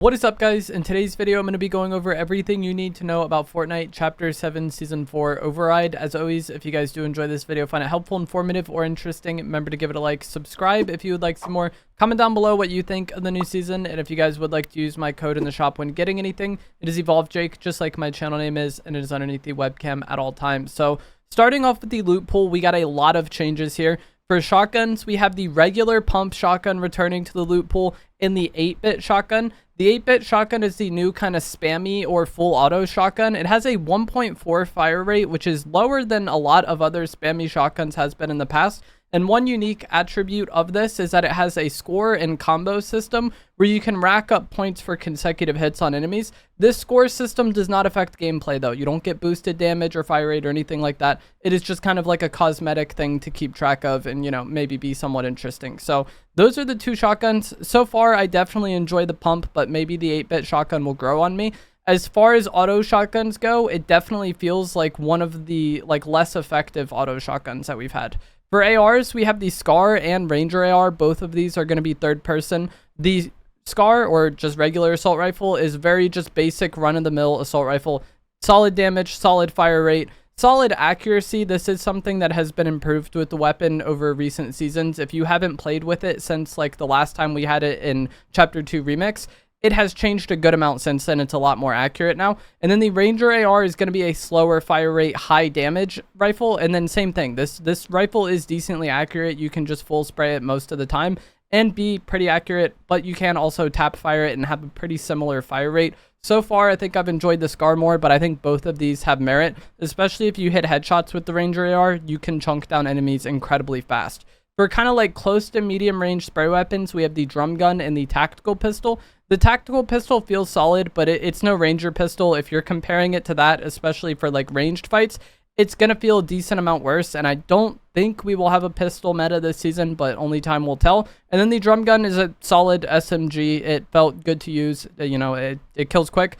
What is up, guys? In today's video, I'm going to be going over everything you need to know about Fortnite Chapter 7 Season 4 Override. As always, if you guys do enjoy this video, find it helpful, informative, or interesting, remember to give it a like, subscribe if you would like some more, comment down below what you think of the new season, and if you guys would like to use my code in the shop when getting anything, it is EvolveJake, just like my channel name is, and it is underneath the webcam at all times. So, starting off with the loot pool, we got a lot of changes here. For shotguns, we have the regular pump shotgun returning to the loot pool in the 8-bit shotgun. The 8-bit shotgun is the new kind of spammy or full auto shotgun. It has a 1.4 fire rate, which is lower than a lot of other spammy shotguns has been in the past. And one unique attribute of this is that it has a score and combo system where you can rack up points for consecutive hits on enemies. This score system does not affect gameplay though. You don't get boosted damage or fire rate or anything like that. It is just kind of like a cosmetic thing to keep track of and, you know, maybe be somewhat interesting. So those are the two shotguns. So far, I definitely enjoy the pump, but maybe the 8-bit shotgun will grow on me. As far as auto shotguns go, it definitely feels like one of the less effective auto shotguns that we've had. For ARs, we have the Scar and Ranger AR. Both of these are going to be third person. The Scar, or just regular assault rifle, is very just basic run-of-the-mill assault rifle. Solid damage, solid fire rate, solid accuracy. This is something that has been improved with the weapon over recent seasons. If you haven't played with it since like the last time we had it in Chapter 2 Remix, it has changed a good amount since then. It's a lot more accurate now. And then the Ranger AR is going to be a slower fire rate, high damage rifle. And then same thing. This rifle is decently accurate. You can just full spray it most of the time and be pretty accurate, but you can also tap fire it and have a pretty similar fire rate. So far, I think I've enjoyed the Scar more, but I think both of these have merit, especially if you hit headshots with the Ranger AR, you can chunk down enemies incredibly fast. For kind of like close to medium range spray weapons, we have the drum gun and the tactical pistol. The tactical pistol feels solid, but it's no Ranger pistol. If you're comparing it to that, especially for like ranged fights, it's going to feel a decent amount worse. And I don't think we will have a pistol meta this season, but only time will tell. And then the drum gun is a solid SMG. It felt good to use. You know, it kills quick.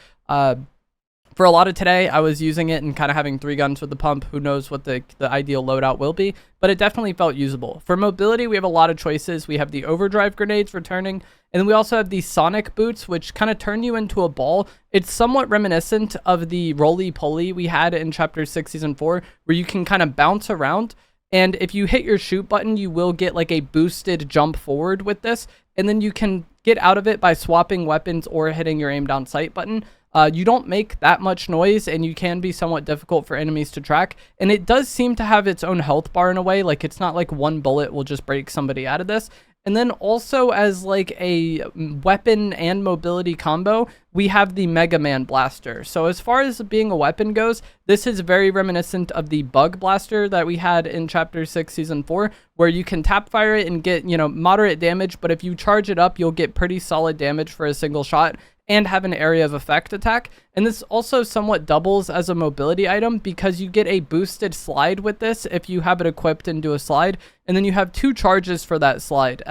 For a lot of today, I was using it and kind of having 3 guns with the pump. Who knows what the ideal loadout will be, but it definitely felt usable. For mobility, we have a lot of choices. We have the overdrive grenades returning, and then we also have the sonic boots, which kind of turn you into a ball. It's somewhat reminiscent of the roly-poly we had in Chapter 6 Season 4, where you can kind of bounce around, and if you hit your shoot button, you will get like a boosted jump forward with this, and then you can get out of it by swapping weapons or hitting your aim down sight button. You don't make that much noise, and you can be somewhat difficult for enemies to track. And it does seem to have its own health bar in a way. Like, it's not like one bullet will just break somebody out of this. And then also as like a weapon and mobility combo, we have the Mega Man Blaster. So as far as being a weapon goes, this is very reminiscent of the Bug Blaster that we had in Chapter 6 Season 4, where you can tap fire it and get, you know, moderate damage. But if you charge it up, you'll get pretty solid damage for a single shot and have an area of effect attack. And this also somewhat doubles as a mobility item because you get a boosted slide with this if you have it equipped and do a slide, and then you have 2 charges for that slide.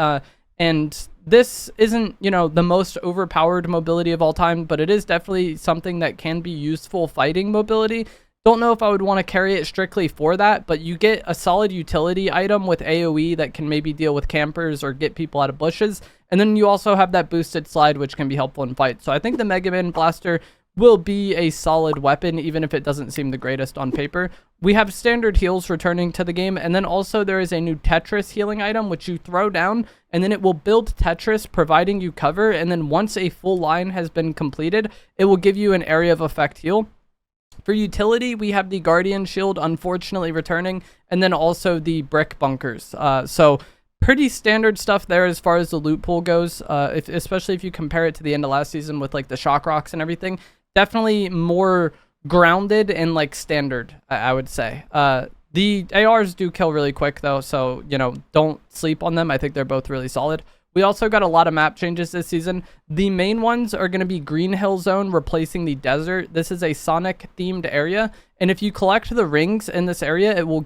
And this isn't, you know, the most overpowered mobility of all time, but it is definitely something that can be useful fighting mobility. Don't know if I would want to carry it strictly for that, but you get a solid utility item with AoE that can maybe deal with campers or get people out of bushes. And then you also have that boosted slide, which can be helpful in fights. So I think the Mega Man Blaster will be a solid weapon, even if it doesn't seem the greatest on paper. We have standard heals returning to the game, and then also there is a new Tetris healing item, which you throw down, and then it will build Tetris, providing you cover, and then once a full line has been completed, it will give you an area of effect heal. For utility, we have the Guardian Shield, unfortunately, returning, and then also the brick bunkers. So pretty standard stuff there as far as the loot pool goes, especially if you compare it to the end of last season with like the shock rocks and everything. Definitely more grounded and like standard, I would say. The ARs do kill really quick though, so, you know, don't sleep on them. I think they're both really solid. We also got a lot of map changes this season. The main ones are going to be Green Hill Zone replacing the desert. This is a Sonic themed area, and if you collect the rings in this area, it will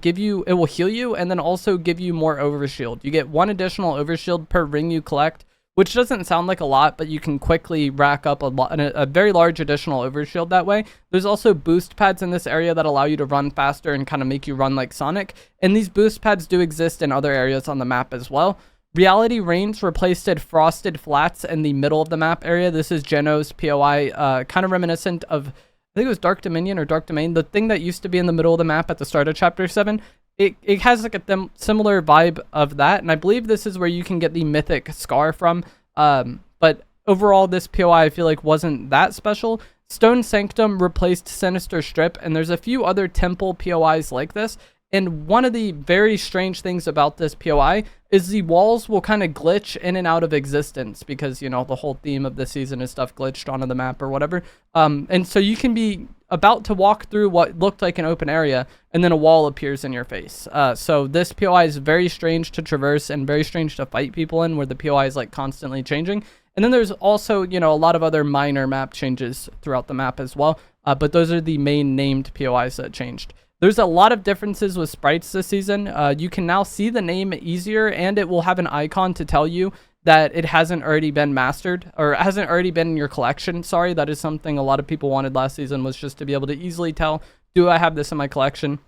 heal you and then also give you more overshield. You get 1 additional overshield per ring you collect, which doesn't sound like a lot, but you can quickly rack up a very large additional overshield that way. There's also boost pads in this area that allow you to run faster and kind of make you run like Sonic, and these boost pads do exist in other areas on the map as well. Reality Rains replaced Frosted Flats in the middle of the map area. This is Geno's POI, kind of reminiscent of, I think it was Dark Dominion or Dark Domain, the thing that used to be in the middle of the map at the start of Chapter 7. It has like a similar vibe of that, and I believe this is where you can get the Mythic Scar from. But overall, this POI I feel like wasn't that special. Stone Sanctum replaced Sinister Strip, and there's a few other temple POIs like this. And one of the very strange things about this POI is the walls will kind of glitch in and out of existence because, you know, the whole theme of the season is stuff glitched onto the map or whatever. And so you can be about to walk through what looked like an open area and then a wall appears in your face. So this POI is very strange to traverse and very strange to fight people in, where the POI is like constantly changing. And then there's also, you know, a lot of other minor map changes throughout the map as well. But those are the main named POIs that changed. There's a lot of differences with sprites this season. You can now see the name easier, and it will have an icon to tell you that it hasn't already been mastered, or hasn't already been in your collection. Sorry, that is something a lot of people wanted last season, was just to be able to easily tell, do I have this in my collection?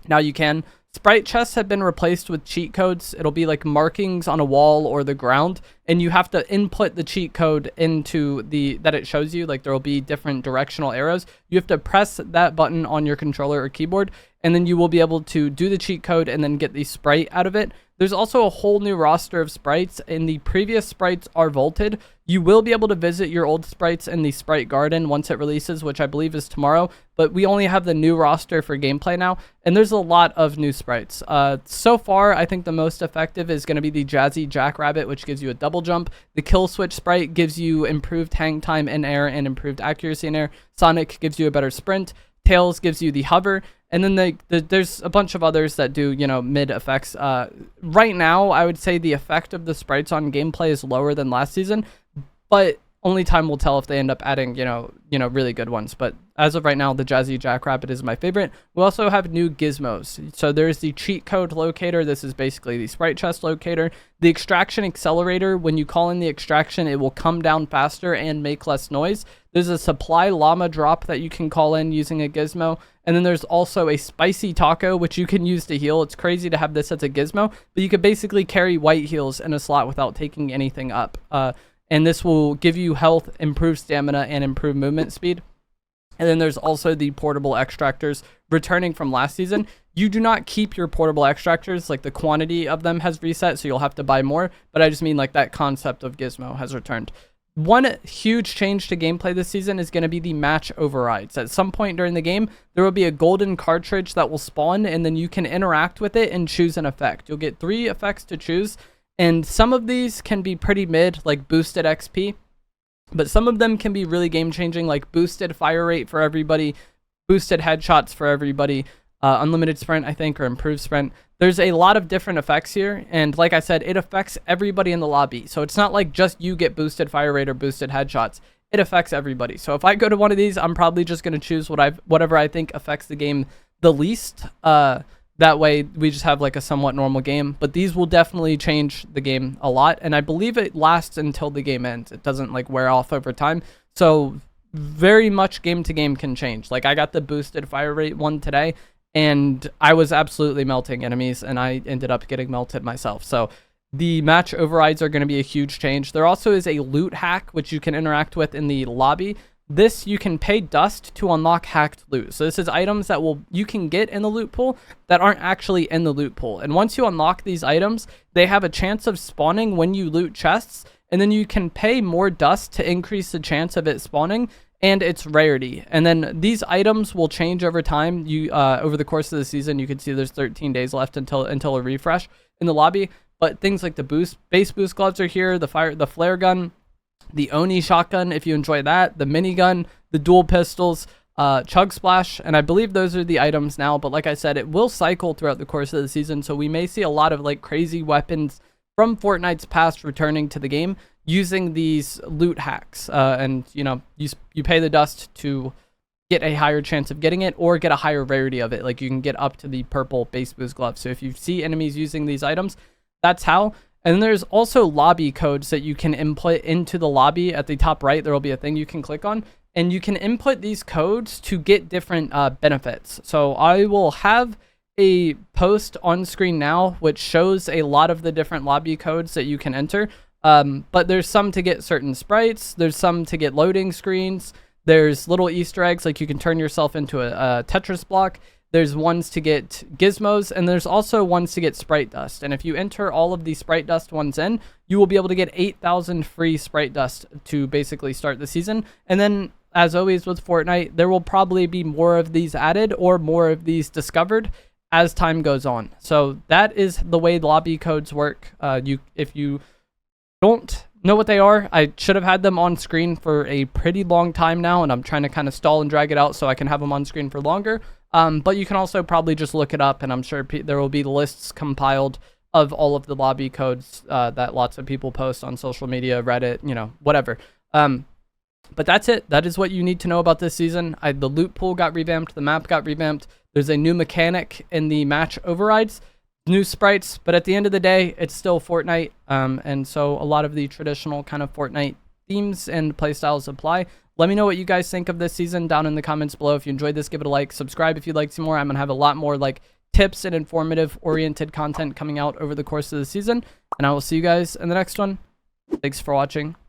Now you can. Sprite chests have been replaced with cheat codes. It'll be like markings on a wall or the ground, and you have to input the cheat code into that it shows you. Like there will be different directional arrows. You have to press that button on your controller or keyboard, and then you will be able to do the cheat code and then get the sprite out of it. There's also a whole new roster of sprites, and the previous sprites are vaulted. You will be able to visit your old sprites in the Sprite Garden once it releases, which I believe is tomorrow, but we only have the new roster for gameplay now, and there's a lot of new sprites. So far, I think the most effective is going to be the Jazzy Jackrabbit, which gives you a double jump. The Kill Switch sprite gives you improved hang time in air and improved accuracy in air. Sonic gives you a better sprint. Tails gives you the hover. And then there's a bunch of others that do, you know, mid effects. Right now, I would say the effect of the sprites on gameplay is lower than last season, but only time will tell if they end up adding, you know, really good ones. But as of right now, the Jazzy Jackrabbit is my favorite. We also have new gizmos. So there's the cheat code locator. This is basically the sprite chest locator. The extraction accelerator. When you call in the extraction, it will come down faster and make less noise. There's a supply llama drop that you can call in using a gizmo. And then there's also a spicy taco, which you can use to heal. It's crazy to have this as a gizmo, but you could basically carry white heals in a slot without taking anything up. And this will give you health, improve stamina, and improve movement speed. And then there's also the portable extractors returning from last season. You do not keep your portable extractors, like the quantity of them has reset, so you'll have to buy more. But I just mean like that concept of gizmo has returned. One huge change to gameplay this season is going to be the match overrides. At some point during the game, there will be a golden cartridge that will spawn, and then you can interact with it and choose an effect. You'll get 3 effects to choose, and some of these can be pretty mid, like boosted XP, but some of them can be really game-changing, like boosted fire rate for everybody, boosted headshots for everybody, unlimited sprint, I think, or improved sprint. There's a lot of different effects here, and like I said, it affects everybody in the lobby. So it's not like just you get boosted fire rate or boosted headshots. It affects everybody. So if I go to one of these, I'm probably just going to choose whatever I think affects the game the least. That way, we just have like a somewhat normal game. But these will definitely change the game a lot, and I believe it lasts until the game ends. It doesn't like wear off over time. So very much game to game can change. Like I got the boosted fire rate one today, and I was absolutely melting enemies, and I ended up getting melted myself. So the match overrides are going to be a huge change. There also is a loot hack, which you can interact with in the lobby. This, you can pay dust to unlock hacked loot. So this is items that you can get in the loot pool that aren't actually in the loot pool. And once you unlock these items, they have a chance of spawning when you loot chests, and then you can pay more dust to increase the chance of it spawning and its rarity. And then these items will change over time. Over the course of the season, you can see there's 13 days left until a refresh in the lobby. But things like the base boost gloves are here, the flare gun, the Oni shotgun, if you enjoy that, the minigun, the dual pistols, chug splash, and I believe those are the items now. But like I said, it will cycle throughout the course of the season, so we may see a lot of like crazy weapons from Fortnite's past returning to the game using these loot hacks. And you know, you pay the dust to get a higher chance of getting it or get a higher rarity of it. Like you can get up to the purple base boost glove. So if you see enemies using these items, that's how. And then there's also lobby codes that you can input into the lobby. At the top right, there will be a thing you can click on, and you can input these codes to get different benefits. So I will have a post on screen now which shows a lot of the different lobby codes that you can enter. But there's some to get certain sprites. There's some to get loading screens. There's little Easter eggs, like you can turn yourself into a Tetris block. There's ones to get gizmos, and there's also ones to get sprite dust. And if you enter all of the sprite dust ones in, you will be able to get 8,000 free sprite dust to basically start the season. And then, as always with Fortnite, there will probably be more of these added or more of these discovered as time goes on. So that is the way lobby codes work. If you don't know what they are, I should have had them on screen for a pretty long time now, and I'm trying to kind of stall and drag it out so I can have them on screen for longer. But you can also probably just look it up, and I'm sure there will be lists compiled of all of the lobby codes that lots of people post on social media, Reddit, whatever. But that's it. That is what you need to know about this season. The loot pool got revamped. The map got revamped. There's a new mechanic in the match overrides, new sprites, but at the end of the day, it's still Fortnite. And so a lot of the traditional kind of Fortnite themes and playstyles apply. Let me know what you guys think of this season down in the comments below. If you enjoyed this, give it a like. Subscribe if you'd like to see more. I'm going to have a lot more like tips and informative oriented content coming out over the course of the season. And I will see you guys in the next one. Thanks for watching.